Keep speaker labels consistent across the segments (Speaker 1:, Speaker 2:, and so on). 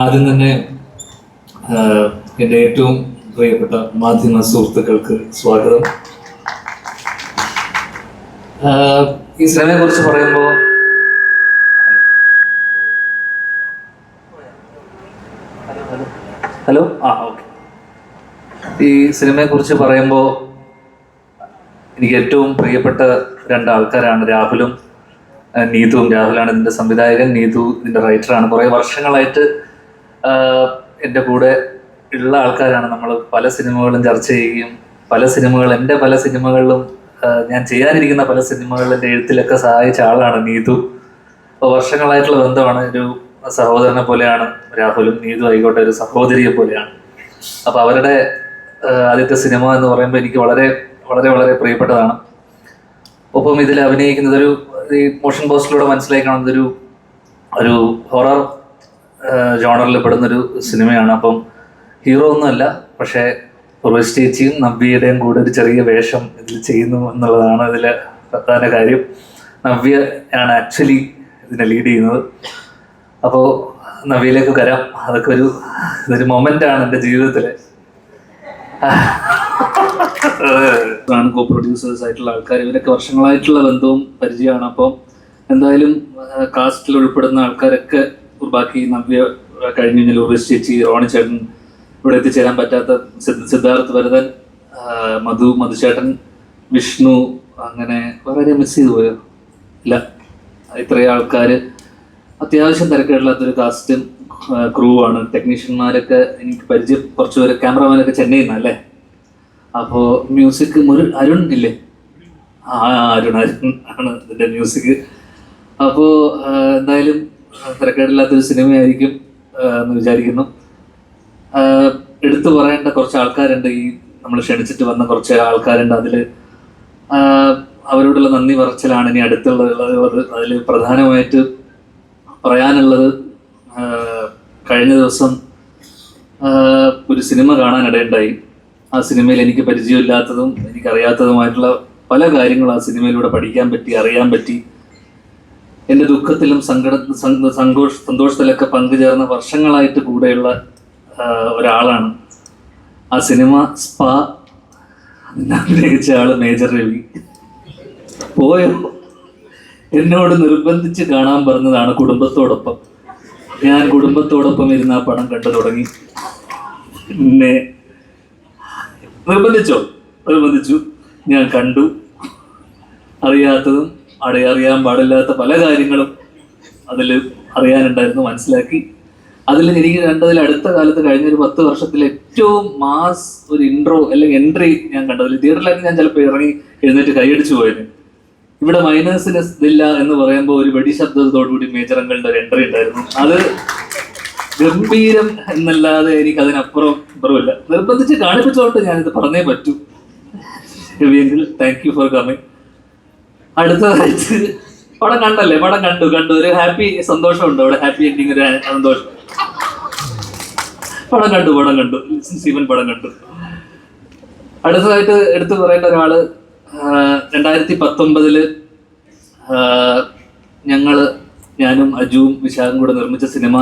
Speaker 1: ആദ്യം തന്നെ എൻ്റെ ഏറ്റവും പ്രിയപ്പെട്ട മാധ്യമ സുഹൃത്തുക്കൾക്ക് സ്വാഗതം. ഈ സിനിമയെ കുറിച്ച് പറയുമ്പോൾ ഹലോ ഓക്കെ. ഈ സിനിമയെ കുറിച്ച് പറയുമ്പോൾ എനിക്ക് ഏറ്റവും പ്രിയപ്പെട്ട രണ്ടാൾക്കാരാണ് രാഹുലും നീതുവും. രാഹുലാണ് ഇതിൻ്റെ സംവിധായകൻ, നീതു ഇതിൻ്റെ റൈറ്ററാണ്. കുറേ വർഷങ്ങളായിട്ട് എൻ്റെ കൂടെ ഉള്ള ആൾക്കാരാണ്. നമ്മൾ പല സിനിമകളും ചർച്ച ചെയ്യുകയും എൻ്റെ പല സിനിമകളിലും ഞാൻ ചെയ്യാനിരിക്കുന്ന പല സിനിമകളിലും എൻ്റെ എഴുത്തിലൊക്കെ സഹായിച്ച ആളാണ് നീതു. അപ്പോൾ വർഷങ്ങളായിട്ടുള്ള ബന്ധമാണ്. ഒരു സഹോദരനെ പോലെയാണ് രാഹുലും. നീതു ആയിക്കോട്ടെ ഒരു സഹോദരിയെ പോലെയാണ്. അപ്പോൾ അവരുടെ ആദ്യത്തെ സിനിമ എന്ന് പറയുമ്പോൾ എനിക്ക് വളരെ വളരെ വളരെ പ്രിയപ്പെട്ടതാണ്. ഒപ്പം ഇതിൽ അഭിനയിക്കുന്നത് ഈ മോഷൻ പോസ്റ്ററിലൂടെ മനസ്സിലായി കാണുന്നതൊരു ഹൊറർ ജോണറിൽ പെടുന്നൊരു സിനിമയാണ്. അപ്പം ഹീറോ ഒന്നുമല്ല, പക്ഷേ ഉർവശി ചേച്ചിയും നവ്യയുടെയും കൂടെ ഒരു ചെറിയ വേഷം ഇതിൽ ചെയ്യുന്നു എന്നുള്ളതാണ് ഇതിലെ പ്രധാന കാര്യം. നവ്യ ആണ് ആക്ച്വലി ഇതിനെ ലീഡ് ചെയ്യുന്നത്. അപ്പോൾ നവ്യയിലേക്ക് വരാം. അതൊക്കെ ഇതൊരു മൊമെൻ്റാണ് എൻ്റെ ജീവിതത്തിൽ. കോ പ്രൊഡ്യൂസേഴ്സ് ആയിട്ടുള്ള ആൾക്കാർ, ഇവരൊക്കെ വർഷങ്ങളായിട്ടുള്ള ബന്ധവും പരിചയമാണ്. അപ്പം എന്തായാലും കാസ്റ്റിൽ ഉൾപ്പെടുന്ന ആൾക്കാരൊക്കെ ബാക്കി നവ്യ കഴിഞ്ഞു കഴിഞ്ഞാൽ ഉർവശി ചേച്ചി, റോണി ചേട്ടൻ, ഇവിടെ എത്തിച്ചേരാൻ പറ്റാത്ത സിദ്ധാർത്ഥ് ഭരതൻ, മധുചേട്ടൻ, വിഷ്ണു, അങ്ങനെ വളരെ മിസ് ചെയ്തു പോയോ? ഇല്ല, ഇത്രയും ആൾക്കാർ അത്യാവശ്യം തിരക്കില്ലാത്തൊരു കാസ്റ്റും ക്രൂ ആണ്. ടെക്നീഷ്യന്മാരൊക്കെ എനിക്ക് പരിചയം കുറച്ചുപേര്. ക്യാമറമാനൊക്കെ ചെന്നൈയിൽ നിന്നല്ലേ. അപ്പോൾ മ്യൂസിക് അരുൺ ഇല്ലേ? അരുൺ ആണ് ഇതിൻ്റെ മ്യൂസിക്. അപ്പോൾ എന്തായാലും തിരക്കേടില്ലാത്തൊരു സിനിമയായിരിക്കും എന്ന് വിചാരിക്കുന്നു. എടുത്തു പറയേണ്ട കുറച്ച് ആൾക്കാരുണ്ട്. ഈ നമ്മൾ ക്ഷണിച്ചിട്ട് വന്ന കുറച്ച് ആൾക്കാരുണ്ട്. അതിൽ അവരോടുള്ള നന്ദി പറച്ചിലാണ് ഇനി അടുത്തുള്ളത്. അതിൽ പ്രധാനമായിട്ട് പറയാനുള്ളത്, കഴിഞ്ഞ ദിവസം ഒരു സിനിമ കാണാനിടയുണ്ടായി. ആ സിനിമയിൽ എനിക്ക് പരിചയമില്ലാത്തതും എനിക്കറിയാത്തതുമായിട്ടുള്ള പല കാര്യങ്ങളും ആ സിനിമയിലൂടെ പഠിക്കാൻ പറ്റി, അറിയാൻ പറ്റി. എൻ്റെ ദുഃഖത്തിലും സന്തോഷത്തിലൊക്കെ പങ്കുചേർന്ന വർഷങ്ങളായിട്ട് കൂടെയുള്ള ഒരാളാണ്. ആ സിനിമ സ്പാ അഭിനയിച്ച ആള് മേജർ രവി. പോയോ? എന്നോട് നിർബന്ധിച്ച് കാണാൻ പറഞ്ഞതാണ് കുടുംബത്തോടൊപ്പം. ഞാൻ കുടുംബത്തോടൊപ്പം ഇരുന്ന് ആ പടം കണ്ടു തുടങ്ങി. പിന്നെ നിർബന്ധിച്ചു. ഞാൻ കണ്ടു. അറിയാത്തതും അറിയാൻ പാടില്ലാത്ത പല കാര്യങ്ങളും അതിൽ അറിയാനുണ്ടായിരുന്നു, മനസ്സിലാക്കി. അതിൽ എനിക്ക് കണ്ടതിൽ അടുത്ത കാലത്ത് കഴിഞ്ഞൊരു 10 വർഷത്തിൽ ഏറ്റവും മാസ് ഒരു ഇൻട്രോ അല്ലെങ്കിൽ എൻട്രി ഞാൻ കണ്ടതിൽ, തിയേറ്ററിലേക്ക് ഞാൻ ചിലപ്പോൾ ഇറങ്ങി എഴുന്നേറ്റ് കൈയടിച്ചു പോയത്. ഇവിടെ മൈനേഴ്സിന് ഇതില്ല എന്ന് പറയുമ്പോൾ ഒരു വെടി ശബ്ദത്തോടുകൂടി മേജർ അങ്കിളിന്റെ ഒരു എൻട്രി ഉണ്ടായിരുന്നു. അത് ഗംഭീരം എന്നല്ലാതെ എനിക്ക് അതിനപ്പുറം ഇല്ല. നിർബന്ധിച്ച് കാണിപ്പിച്ചോട്ട് ഞാനിത് പറഞ്ഞേ പറ്റൂ. Thank you for coming. അടുത്തതായിട്ട് പടം കണ്ടല്ലേ? പടം കണ്ടു. ഒരു ഹാപ്പി സന്തോഷമുണ്ട് അവിടെ. ഹാപ്പി എൻഡിങ്, ഒരു സന്തോഷം. പടം കണ്ടു. സ്റ്റീവൻ പടം കണ്ടു. അടുത്തതായിട്ട് എടുത്തു പറയേണ്ട ഒരാള്, 2019 ഞാനും അജുവും വിശാഖും കൂടെ നിർമ്മിച്ച സിനിമ,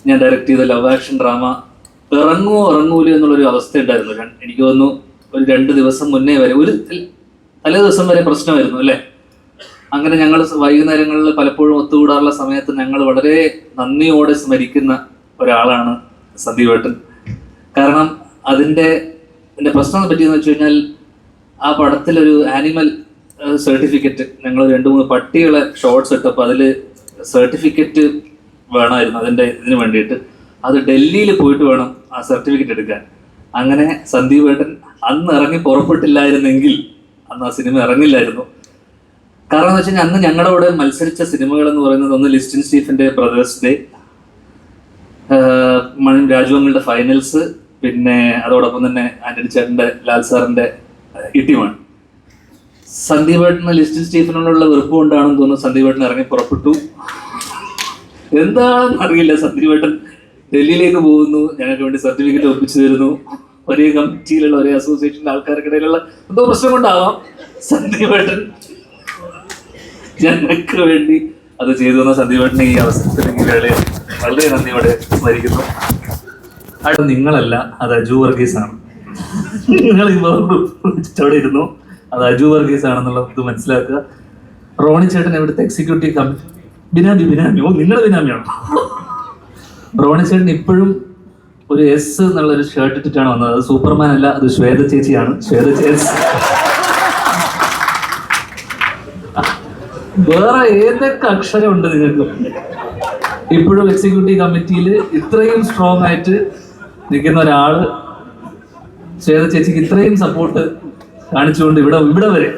Speaker 1: ഞാൻ ഡയറക്റ്റ് ചെയ്ത ലവ് ആക്ഷൻ ഡ്രാമ ഇറങ്ങൂല എന്നുള്ളൊരു അവസ്ഥ ഉണ്ടായിരുന്നു. എനിക്ക് തോന്നുന്നു ഒരു 2 ദിവസം മുന്നേ വരെ, ഒരു തലേ ദിവസം വരെ പ്രശ്നമായിരുന്നു അല്ലേ. അങ്ങനെ ഞങ്ങൾ വൈകുന്നേരങ്ങളിൽ പലപ്പോഴും ഒത്തുകൂടാറുള്ള സമയത്ത് ഞങ്ങൾ വളരെ നന്ദിയോടെ സ്മരിക്കുന്ന ഒരാളാണ് സന്ദീപേട്ടൻ. കാരണം അതിൻ്റെ പ്രശ്നം പറ്റിയെന്ന് വെച്ച് കഴിഞ്ഞാൽ, ആ പടത്തിലൊരു ആനിമൽ സർട്ടിഫിക്കറ്റ്, ഞങ്ങൾ 2-3 പട്ടികളെ ഷോർട്സ് ഇട്ടപ്പോൾ അതിൽ സർട്ടിഫിക്കറ്റ് വേണമായിരുന്നു ഇതിന് വേണ്ടിയിട്ട്. അത് ഡൽഹിയിൽ പോയിട്ട് വേണം ആ സർട്ടിഫിക്കറ്റ് എടുക്കാൻ. അങ്ങനെ സന്ദീപേട്ടൻ അന്ന് ഇറങ്ങി പുറപ്പെട്ടില്ലായിരുന്നെങ്കിൽ അന്ന് ആ സിനിമ ഇറങ്ങില്ലായിരുന്നു. കാരണം എന്ന് വെച്ച് കഴിഞ്ഞാൽ അന്ന് ഞങ്ങളുടെ കൂടെ മത്സരിച്ച സിനിമകൾ എന്ന് പറയുന്നത്, ഒന്ന് ലിസ്റ്റിൻ സ്റ്റീഫന്റെ ബ്രദേഴ്സ് ഡേ, രാജുവങ്ങളുടെ ഫൈനൽസ്, പിന്നെ അതോടൊപ്പം തന്നെ ആന്റണി ചേട്ടന്റെ, ലാൽ സാറിന്റെ ഇട്ടിമാണ്. സന്ദീപേട്ടന് ലിസ്റ്റിൻ സ്റ്റീഫനോടുള്ള വെറുപ്പ് കൊണ്ടാണെന്ന് തോന്നുന്നു സന്ദീപേട്ടൻ ഇറങ്ങി പുറപ്പെട്ടു. എന്താണെന്ന് അറിയില്ല. സന്ദീപേട്ടൻ ഡൽഹിയിലേക്ക് പോകുന്നു, ഞങ്ങൾക്ക് വേണ്ടി സർട്ടിഫിക്കറ്റ് ഒപ്പിച്ചു തരുന്നു. ഒരേ കമ്മിറ്റിയിലുള്ള, ഒരേ അസോസിയേഷനിലെ ആൾക്കാർക്കിടയിലുള്ള എന്തോ പ്രശ്നം കൊണ്ടാവാം സന്ദീപേട്ടൻ ഞങ്ങൾക്ക് വേണ്ടി അത് ചെയ്തു തന്ന സന്ദീപേട്ടനെ ഈ അവസരത്തിൽ വളരെ നന്ദിയോടെ സ്മരിക്കുന്നു. അത് നിങ്ങളല്ല, അത് അജു വർഗീസാണ്. നിങ്ങൾ അവിടെ ഇരുന്നു, അത് അജു വർഗീസ് ആണെന്നുള്ള ഇത് മനസ്സിലാക്കുക. റോണി ചേട്ടൻ ഇവിടുത്തെ എക്സിക്യൂട്ടീവ് കമ്മിറ്റി ബിനാമി നിങ്ങളുടെ ബിനാമിയാണോ? റോണി ചേട്ടൻ ഇപ്പോഴും ഒരു എസ് എന്നുള്ളൊരു ഷർട്ട് ഇട്ടിട്ടാണ് വന്നത്. അത് സൂപ്പർമാൻ അല്ല, അത് ശ്വേത ചേച്ചിയാണ്. ശ്വേത ചേച്ചി വേറെ ഏതൊക്കെ അക്ഷരമുണ്ട് നിങ്ങൾക്ക്? ഇപ്പോഴും എക്സിക്യൂട്ടീവ് കമ്മിറ്റിയിൽ ഇത്രയും സ്ട്രോങ് ആയിട്ട് നിൽക്കുന്ന ഒരാള് ശ്വേത ചേച്ചിക്ക് ഇത്രയും സപ്പോർട്ട് കാണിച്ചുകൊണ്ട് ഇവിടെ വരെ.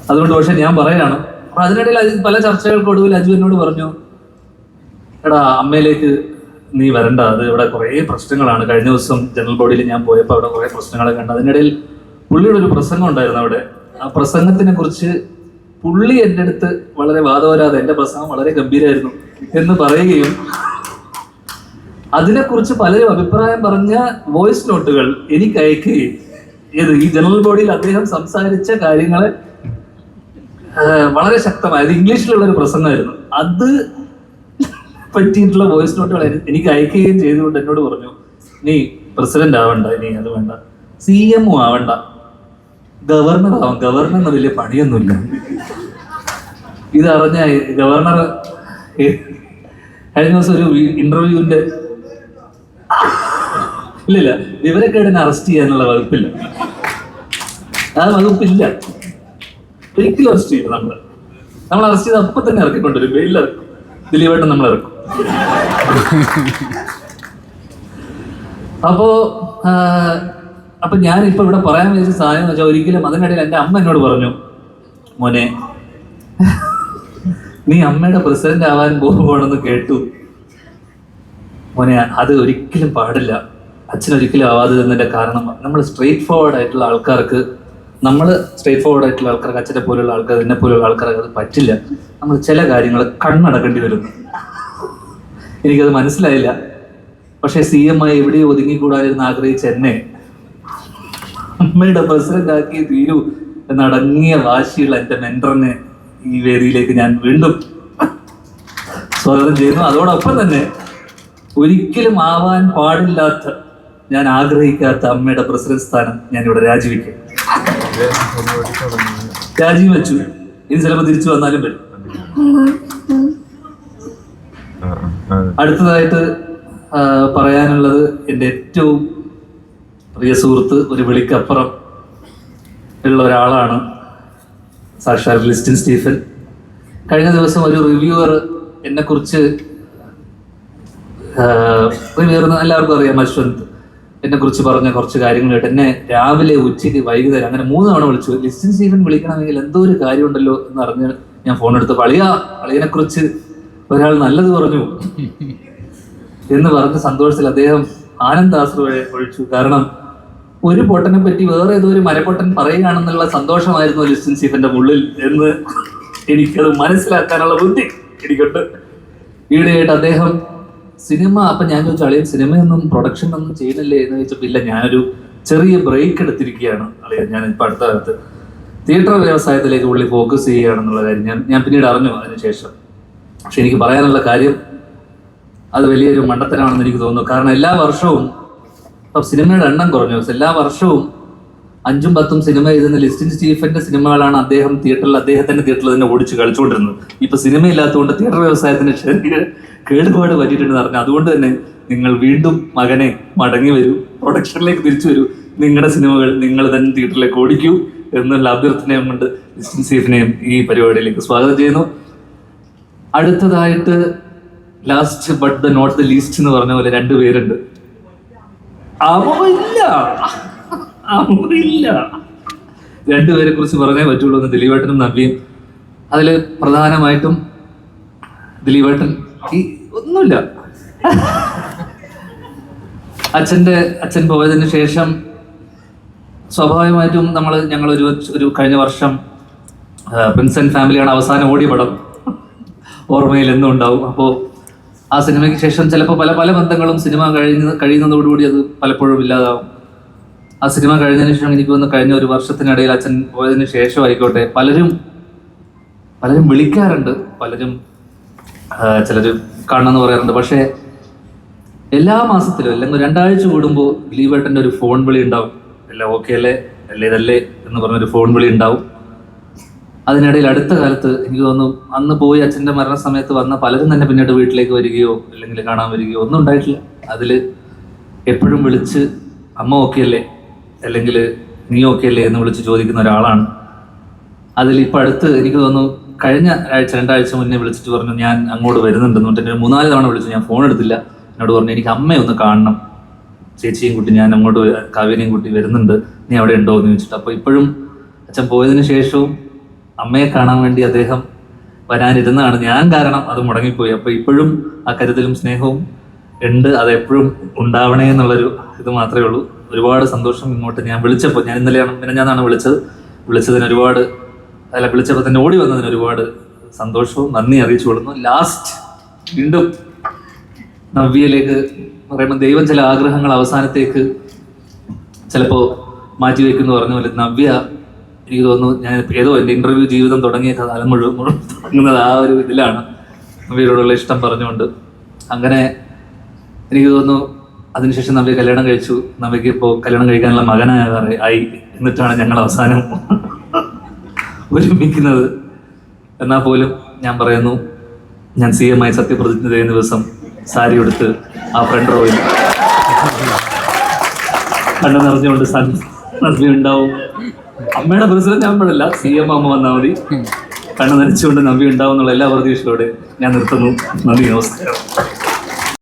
Speaker 1: അതുകൊണ്ട് പക്ഷെ ഞാൻ പറയാണ്, അതിനിടയിൽ പല ചർച്ചകൾക്കൊടുവിൽ അജു എന്നോട് പറഞ്ഞു, എടാ അമ്മയിലേക്ക് നീ വരണ്ട, അത് ഇവിടെ കുറേ പ്രശ്നങ്ങളാണ്. കഴിഞ്ഞ ദിവസം ജനറൽ ബോഡിയിൽ ഞാൻ പോയപ്പോൾ അവിടെ കുറേ പ്രശ്നങ്ങളൊക്കെ ഉണ്ട്. അതിനിടയിൽ പുള്ളിയുടെ ഒരു പ്രസംഗം ഉണ്ടായിരുന്നു അവിടെ. ആ പ്രസംഗത്തിനെ കുറിച്ച് പുള്ളി എൻ്റെ അടുത്ത് വളരെ വാദവരാതെ എൻ്റെ പ്രസംഗം വളരെ ഗംഭീരമായിരുന്നു എന്ന് പറയുകയും അതിനെക്കുറിച്ച് പലരും അഭിപ്രായം പറഞ്ഞ വോയിസ് നോട്ടുകൾ എനിക്ക് അയക്കുകയും ഈ ജനറൽ ബോഡിയിൽ അദ്ദേഹം സംസാരിച്ച കാര്യങ്ങളെ വളരെ ശക്തമായത് ഇംഗ്ലീഷിലുള്ള ഒരു പ്രസംഗമായിരുന്നു. അത് പറ്റിയിട്ടുള്ള വോയിസ് നോട്ടുകൾ എനിക്ക് അയക്കുകയും ചെയ്തുകൊണ്ട് എന്നോട് പറഞ്ഞു, നീ പ്രസിഡന്റ് ആവണ്ട, ഇനി അത് വേണ്ട, CM ആവണ്ട, ഗവർണർ ആവാം. ഗവർണറിന് വലിയ പണിയൊന്നുമില്ല. ഇതറിഞ്ഞ ഗവർണർ കഴിഞ്ഞ ദിവസം ഒരു ഇന്റർവ്യൂവിന്റെ ഇല്ലില്ല, വിവരക്കേടിനെ അറസ്റ്റ് ചെയ്യാനുള്ള വകുപ്പില്ല. ആ വകുപ്പില്ല, ഒരിക്കലും അറസ്റ്റ് ചെയ്യും. നമ്മൾ അറസ്റ്റ് ചെയ്ത് അപ്പൊ തന്നെ ഇറക്കിക്കൊണ്ടുവരും, വെയിലിറക്കും. ദിലീപേട്ടൻ നമ്മൾ ഇറക്കും. അപ്പൊ ഞാൻ ഇപ്പൊ ഇവിടെ പറയാൻ വിചാരിച്ച സാധനം എന്ന് വെച്ചാൽ, ഒരിക്കലും അതിനിടയിൽ എൻ്റെ അമ്മ എന്നോട് പറഞ്ഞു, മോനെ നീ അമ്മയുടെ പ്രസിഡന്റ് ആവാൻ പോകുവാണെന്ന് കേട്ടു മോനെ, അത് ഒരിക്കലും പാടില്ല, അച്ഛനൊരിക്കലും ആവാതെ തന്നതിന്റെ കാരണം നമ്മൾ സ്ട്രെയിറ്റ് ഫോർവേഡ് ആയിട്ടുള്ള ആൾക്കാർക്ക് അച്ഛനെ പോലുള്ള ആൾക്കാർ, എന്നെ പോലുള്ള ആൾക്കാർക്ക് അത് പറ്റില്ല. നമ്മൾ ചില കാര്യങ്ങൾ കണ്ണടക്കേണ്ടി വരുന്നു. എനിക്കത് മനസ്സിലായില്ല. പക്ഷെ CM ആയി എവിടെയോ ഒതുങ്ങിക്കൂടാതിരുന്ന് ആഗ്രഹിച്ച എന്നെ അമ്മയുടെ പ്രസിഡന്റ് ആക്കി തീരൂ എന്നടങ്ങിയ വാശിയുള്ള എൻ്റെ മെന്ററിനെ ഈ വേദിയിലേക്ക് ഞാൻ വീണ്ടും സ്വാഗതം ചെയ്യുന്നു. അതോടൊപ്പം തന്നെ ഒരിക്കലും ആവാൻ പാടില്ലാത്ത, ഞാൻ ആഗ്രഹിക്കാത്ത അമ്മയുടെ പ്രസിഡന്റ് സ്ഥാനം ഞാൻ ഇവിടെ രാജിവെക്കും. രാജിവെച്ചു. ഇനി ചിലപ്പോൾ തിരിച്ചു വന്നാലും വരും. അടുത്തതായിട്ട് പറയാനുള്ളത്, എൻ്റെ ഏറ്റവും പ്രിയ സുഹൃത്ത്, ഒരു വിളിക്കപ്പുറം ഉള്ള ഒരാളാണ് സാക്ഷാൽ ലിസ്റ്റിൻ സ്റ്റീഫൻ. കഴിഞ്ഞ ദിവസം ഒരു റിവ്യൂവർ എന്നെക്കുറിച്ച്, റിവ്യൂവർ എല്ലാവർക്കും അറിയാം, അശ്വന്ത്, എന്നെക്കുറിച്ച് പറഞ്ഞ കുറച്ച് കാര്യങ്ങൾ കേട്ട് എന്നെ രാവിലെ, ഉച്ചയ്ക്ക്, വൈകുന്നേരം അങ്ങനെ 3 തവണ വിളിച്ചു. ലിസ്റ്റിൻ സ്റ്റീഫൻ വിളിക്കണമെങ്കിൽ എന്തോ ഒരു കാര്യമുണ്ടല്ലോ എന്ന് അറിഞ്ഞ് ഞാൻ ഫോൺ എടുത്ത്, അളിയനെ കുറിച്ച് ഒരാൾ നല്ലത് പറഞ്ഞു എന്ന് പറഞ്ഞ സന്തോഷത്തിൽ അദ്ദേഹം ആനന്ദാശ്രുവെ ഒഴിച്ചു. കാരണം ഒരു പൊട്ടനെ പറ്റി വേറെ ഏതോ ഒരു മരപ്പൊട്ടൻ പറയുകയാണെന്നുള്ള സന്തോഷമായിരുന്നു ലിസ്റ്റിൻ സ്റ്റീഫന്റെ ഉള്ളിൽ എന്ന് എനിക്കത് മനസ്സിലാക്കാനുള്ള ബുദ്ധി എനിക്കുണ്ട്. ഈയിടെയായിട്ട് അദ്ദേഹം സിനിമ, അപ്പൊ ഞാൻ ചോദിച്ചു, അളിയൻ സിനിമയൊന്നും പ്രൊഡക്ഷൻ ഒന്നും ചെയ്യുന്നില്ലേ എന്ന് ചോദിച്ചപ്പോൾ ഇല്ല, ഞാനൊരു ചെറിയ ബ്രേക്ക് എടുത്തിരിക്കുകയാണ് അളിയൻ, ഞാൻ ഇപ്പൊ അടുത്ത കാലത്ത് തിയേറ്റർ വ്യവസായത്തിലേക്ക് പുള്ളി ഫോക്കസ് ചെയ്യുകയാണെന്നുള്ള കാര്യം ഞാൻ പിന്നീട് അറിഞ്ഞു അതിനുശേഷം. പക്ഷെ എനിക്ക് പറയാനുള്ള കാര്യം അത് വലിയൊരു മണ്ടത്തരമാണെന്ന് എനിക്ക് തോന്നുന്നു. കാരണം എല്ലാ വർഷവും ഇപ്പം സിനിമയുടെ എണ്ണം കുറഞ്ഞു. എല്ലാ വർഷവും 5ഉം 10ഉം സിനിമ എഴുതുന്ന ലിസ്റ്റിൻ സ്റ്റീഫന്റെ സിനിമകളാണ് അദ്ദേഹത്തിന്റെ തിയേറ്ററിൽ തന്നെ ഓടിച്ച് കളിച്ചുകൊണ്ടിരുന്നത്. ഇപ്പൊ സിനിമ ഇല്ലാത്തതുകൊണ്ട് തിയേറ്റർ വ്യവസായത്തിന് കേടുപാട് പറ്റിയിട്ടുണ്ടെന്ന് പറഞ്ഞു. അതുകൊണ്ട് തന്നെ നിങ്ങൾ വീണ്ടും മകനെ മടങ്ങി വരൂ, പ്രൊഡക്ഷനിലേക്ക് തിരിച്ചു വരൂ, നിങ്ങളുടെ സിനിമകൾ നിങ്ങൾ തന്നെ തിയേറ്ററിലേക്ക് ഓടിക്കൂ എന്നുള്ള അഭ്യർത്ഥനയും കൊണ്ട് ലിസ്റ്റിൻ സ്റ്റീഫനെയും ഈ പരിപാടിയിലേക്ക് സ്വാഗതം ചെയ്യുന്നു. അടുത്തതായിട്ട് last but the not the least എന്ന് പറഞ്ഞ പോലെ 2 പേരുണ്ട്. അവരില്ല 2 പേരെ കുറിച്ച് പറഞ്ഞേ പറ്റുള്ളൂ എന്ന് ദിലീപേട്ടനും നവ്യയും. അതിൽ പ്രധാനമായിട്ടും ദിലീപേട്ടൻ ഒന്നുമില്ല, അച്ഛൻ പോയതിന് ശേഷം സ്വാഭാവികമായിട്ടും ഞങ്ങളൊരു കഴിഞ്ഞ വർഷം പ്രിൻസ് ആൻഡ് ഫാമിലിയാണ് അവസാനം ഓടിയ പടം, ഓർമ്മയിൽ എന്നും ഉണ്ടാവും. അപ്പോൾ ആ സിനിമയ്ക്ക് ശേഷം ചിലപ്പോൾ പല ബന്ധങ്ങളും സിനിമ കഴിയുന്നതോടുകൂടി അത് പലപ്പോഴും ഇല്ലാതാവും. ആ സിനിമ കഴിഞ്ഞതിന് ശേഷം എനിക്ക് തോന്നുന്നു കഴിഞ്ഞ ഒരു വർഷത്തിനിടയിൽ അച്ഛൻ പോയതിന് ശേഷം ആയിക്കോട്ടെ പലരും വിളിക്കാറുണ്ട്, പലരും ചിലർ കാണണമെന്ന് പറയാറുണ്ട്. പക്ഷേ എല്ലാ മാസത്തിലും അല്ലെങ്കിൽ 2 ആഴ്ച കൂടുമ്പോൾ ദിലീപേട്ടൻ്റെ ഒരു ഫോൺ വിളി ഉണ്ടാവും. എല്ലാം ഓക്കെ അല്ലേ, അല്ലേ ഇതല്ലേ എന്ന് പറഞ്ഞൊരു ഫോൺ വിളി ഉണ്ടാവും. അതിനിടയിൽ അടുത്ത കാലത്ത് എനിക്ക് തോന്നുന്നു അന്ന് പോയി അച്ഛൻ്റെ മരണസമയത്ത് വന്ന പലരും തന്നെ പിന്നീട് വീട്ടിലേക്ക് വരികയോ അല്ലെങ്കിൽ കാണാൻ വരികയോ ഒന്നും ഉണ്ടായിട്ടില്ല. അതിൽ എപ്പോഴും വിളിച്ച് അമ്മ ഓക്കെ അല്ലേ അല്ലെങ്കിൽ നീ ഓക്കെ അല്ലേ എന്ന് വിളിച്ച് ചോദിക്കുന്ന ഒരാളാണ്. അതിലിപ്പോൾ അടുത്ത് എനിക്ക് തോന്നുന്നു കഴിഞ്ഞ ആഴ്ച 2 ആഴ്ച മുന്നേ വിളിച്ചിട്ട് പറഞ്ഞു ഞാൻ അങ്ങോട്ട് വരുന്നുണ്ടെന്ന് പറഞ്ഞിട്ട് എന്നെ 3-4 തവണ വിളിച്ചു. ഞാൻ ഫോൺ എടുത്തില്ല. എന്നോട് പറഞ്ഞു എനിക്ക് അമ്മയെ ഒന്ന് കാണണം, ചേച്ചിയും കുട്ടി ഞാൻ അങ്ങോട്ട് കാവേരിയും കുട്ടി വരുന്നുണ്ട്, നീ അവിടെ ഉണ്ടോ എന്ന് ചോദിച്ചിട്ട്. അപ്പോൾ ഇപ്പോഴും അച്ഛൻ പോയതിന് ശേഷവും അമ്മയെ കാണാൻ വേണ്ടി അദ്ദേഹം വരാനിരുന്നതാണ്. ഞാൻ കാരണം അത് മുടങ്ങിപ്പോയി. അപ്പോൾ ഇപ്പോഴും ആ കരുതലും സ്നേഹവും ഉണ്ട്. അതെപ്പോഴും ഉണ്ടാവണേ എന്നുള്ളൊരു ഇത് മാത്രമേ ഉള്ളൂ. ഒരുപാട് സന്തോഷം. ഇങ്ങോട്ട് ഞാൻ വിളിച്ചപ്പോൾ, ഞാൻ ഇന്നലെയാണ് വിളിച്ചതിന് ഒരുപാട് വിളിച്ചപ്പോൾ തന്നെ ഓടി വന്നതിന് ഒരുപാട് സന്തോഷവും നന്ദി അറിയിച്ചു കൊള്ളുന്നു. ലാസ്റ്റ് വീണ്ടും നവ്യയിലേക്ക് പറയുമ്പോൾ ദൈവം ചില ആഗ്രഹങ്ങൾ അവസാനത്തേക്ക് ചിലപ്പോൾ മാറ്റിവെക്കുന്നു പറഞ്ഞ പോലെ നവ്യ എനിക്ക് തോന്നുന്നു ഞാൻ ഏതോ എൻ്റെ ഇൻ്റർവ്യൂ ജീവിതം തുടങ്ങിയ കാലം മുഴുവൻ തുടങ്ങുന്നത് ആ ഒരു ഇതിലാണ്, നവ്യയോടുള്ള ഇഷ്ടം പറഞ്ഞുകൊണ്ട്. അങ്ങനെ എനിക്ക് തോന്നുന്നു അതിനുശേഷം നവ്യ കല്യാണം കഴിച്ചു. നവ്യക്ക് ഇപ്പോൾ കല്യാണം കഴിക്കാനുള്ള മകനായി എന്നിട്ടാണ് ഞങ്ങൾ അവസാനം ഒരുമിക്കുന്നത്. എന്നാൽ പോലും ഞാൻ പറയുന്നു, ഞാൻ CM ആയി സത്യപ്രതിജ്ഞ ചെയ്യുന്ന ദിവസം സാരി എടുത്ത് ആ ഫ്രണ്ട് റോയിൽ കണ്ണു നിറഞ്ഞുകൊണ്ട് നവ്യ ഉണ്ടാവും. അമ്മയുടെ പ്രസിഡന്റ് ആകുമ്പോഴല്ല, CM അമ്മ വന്നാൽ മതി. കണ്ണു നനച്ചുകൊണ്ട് നവ്യ ഉണ്ടാവും എന്നുള്ള എല്ലാ പ്രതീക്ഷയോടെ ഞാൻ നിർത്തുന്നു. നന്ദി, നമസ്കാരം.